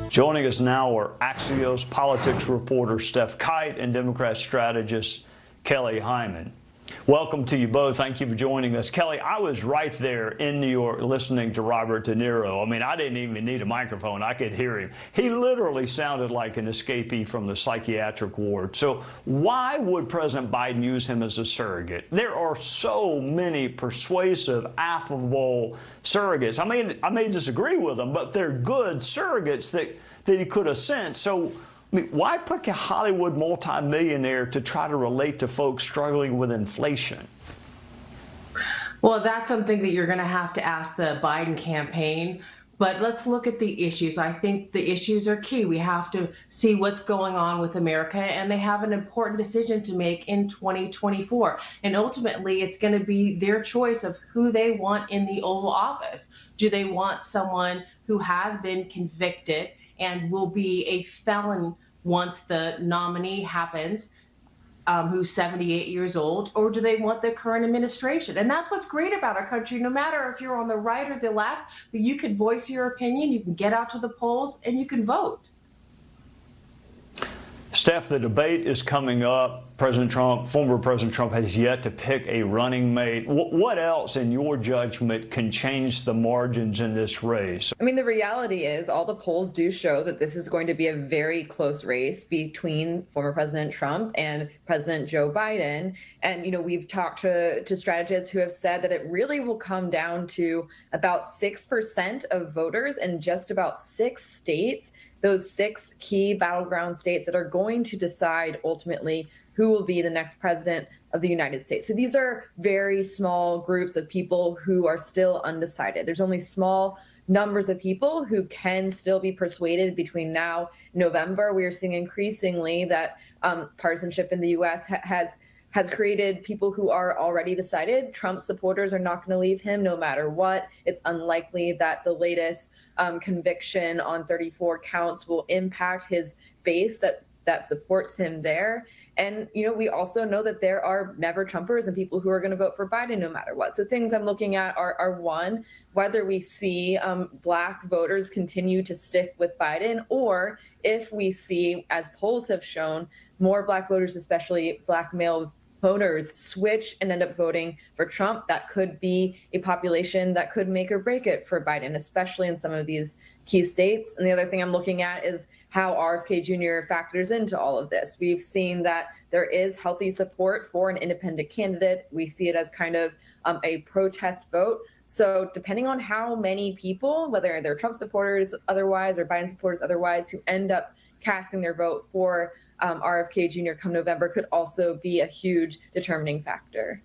Joining us now are Axios politics reporter Steph Kite and Democrat strategist Kelly Hyman. Welcome to you both. Thank you for joining us. Kelly, I was right there in New York listening to Robert De Niro. I mean, I didn't even need a microphone. I could hear him. He literally sounded like an escapee from the psychiatric ward. So why would President Biden use him as a surrogate? There are so many persuasive, affable surrogates. I may disagree with them, but they're good surrogates that he could have sent. So I mean, why pick a Hollywood multimillionaire to try to relate to folks struggling with inflation? Well, that's something that you're going to have to ask the Biden campaign. But let's look at the issues. I think the issues are key. We have to see what's going on with America, and they have an important decision to make in 2024. And ultimately, it's going to be their choice of who they want in the Oval Office. Do they want someone who has been convicted and will be a felon once the nominee happens, who's 78 years old, or do they want the current administration? And that's what's great about our country. No matter if you're on the right or the left, that you can voice your opinion, you can get out to the polls, and you can vote. Steph, the debate is coming up. Former President Trump has yet to pick a running mate. What else, in your judgment, can change the margins in this race? I mean, the reality is all the polls do show that this is going to be a very close race between former President Trump and President Joe Biden. And, you know, we've talked to strategists who have said that it really will come down to about 6% of voters in just about 6 states, those 6 key battleground states that are going to decide ultimately who will be the next president of the United States. So these are very small groups of people who are still undecided. There's only small numbers of people who can still be persuaded between now and November. We are seeing increasingly that partisanship in the U.S. has created people who are already decided. Trump supporters are not going to leave him no matter what. It's unlikely that the latest conviction on 34 counts will impact his base that supports him there. And, you know, we also know that there are never Trumpers and people who are going to vote for Biden no matter what. So things I'm looking at are one, whether we see Black voters continue to stick with Biden, or if we see, as polls have shown, more Black voters, especially Black male voters, switch and end up voting for Trump. That could be a population that could make or break it for Biden, especially in some of these key states. And the other thing I'm looking at is how RFK Jr. factors into all of this. We've seen that there is healthy support for an independent candidate. We see it as kind of a protest vote. So depending on how many people, whether they're Trump supporters otherwise or Biden supporters otherwise, who end up casting their vote for RFK Jr. come November, could also be a huge determining factor.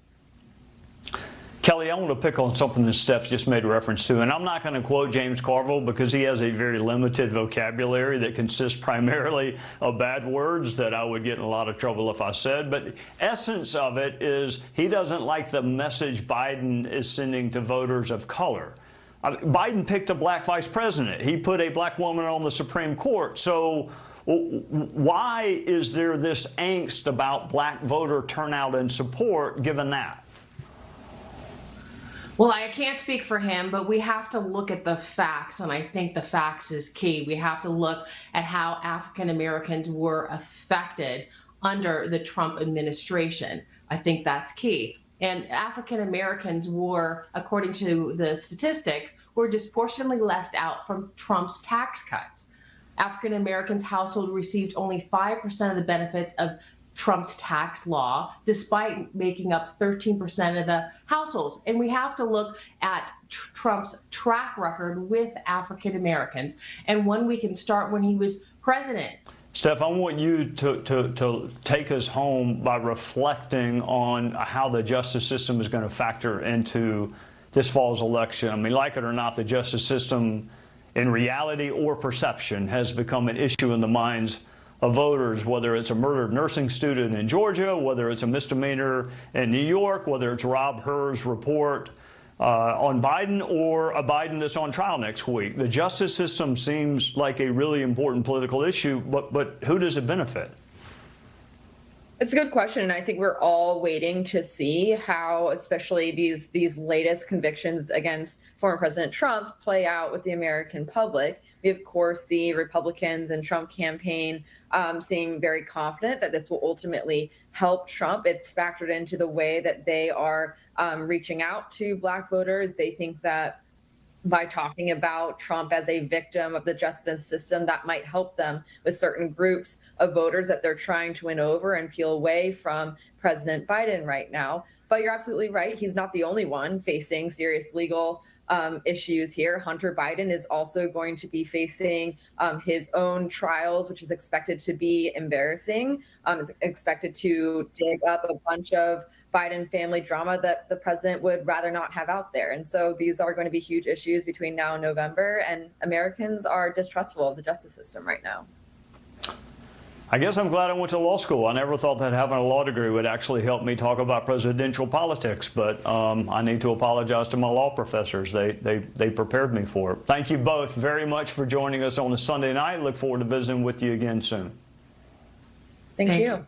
Kelly, I want to pick on something that Steph just made reference to, and I'm not going to quote James Carville because he has a very limited vocabulary that consists primarily of bad words that I would get in a lot of trouble if I said. But the essence of it is he doesn't like the message Biden is sending to voters of color. Biden picked a Black vice president. He put a Black woman on the Supreme Court. So why is there this angst about Black voter turnout and support given that? Well, I can't speak for him, but we have to look at the facts, and I think the facts is key. We have to look at how African Americans were affected under the Trump administration. I think that's key. And African Americans were, according to the statistics, were disproportionately left out from Trump's tax cuts. African Americans' household received only 5% of the benefits of Trump's tax law, despite making up 13% of the households. And we have to look at Trump's track record with African Americans. And one we can start when he was president. Steph, I want you to take us home by reflecting on how the justice system is going to factor into this fall's election. I mean, like it or not, the justice system in reality or perception has become an issue in the minds of voters, whether it's a murdered nursing student in Georgia, whether it's a misdemeanor in New York, whether it's Rob Hur's report on Biden, or a Biden that's on trial next week. The justice system seems like a really important political issue, but who does it benefit? It's a good question, and I think we're all waiting to see how, especially these latest convictions against former President Trump, play out with the American public. We, of course, see Republicans and Trump campaign seem very confident that this will ultimately help Trump. It's factored into the way that they are reaching out to Black voters. They think that by talking about Trump as a victim of the justice system, that might help them with certain groups of voters that they're trying to win over and peel away from President Biden right now. But you're absolutely right. He's not the only one facing serious legal issues here. Hunter Biden is also going to be facing his own trials, which is expected to be embarrassing. It's expected to dig up a bunch of Biden family drama that the president would rather not have out there. And so these are going to be huge issues between now and November, and Americans are distrustful of the justice system right now. I guess I'm glad I went to law school. I never thought that having a law degree would actually help me talk about presidential politics, but I need to apologize to my law professors. They prepared me for it. Thank you both very much for joining us on a Sunday night. Look forward to visiting with you again soon. Thank you.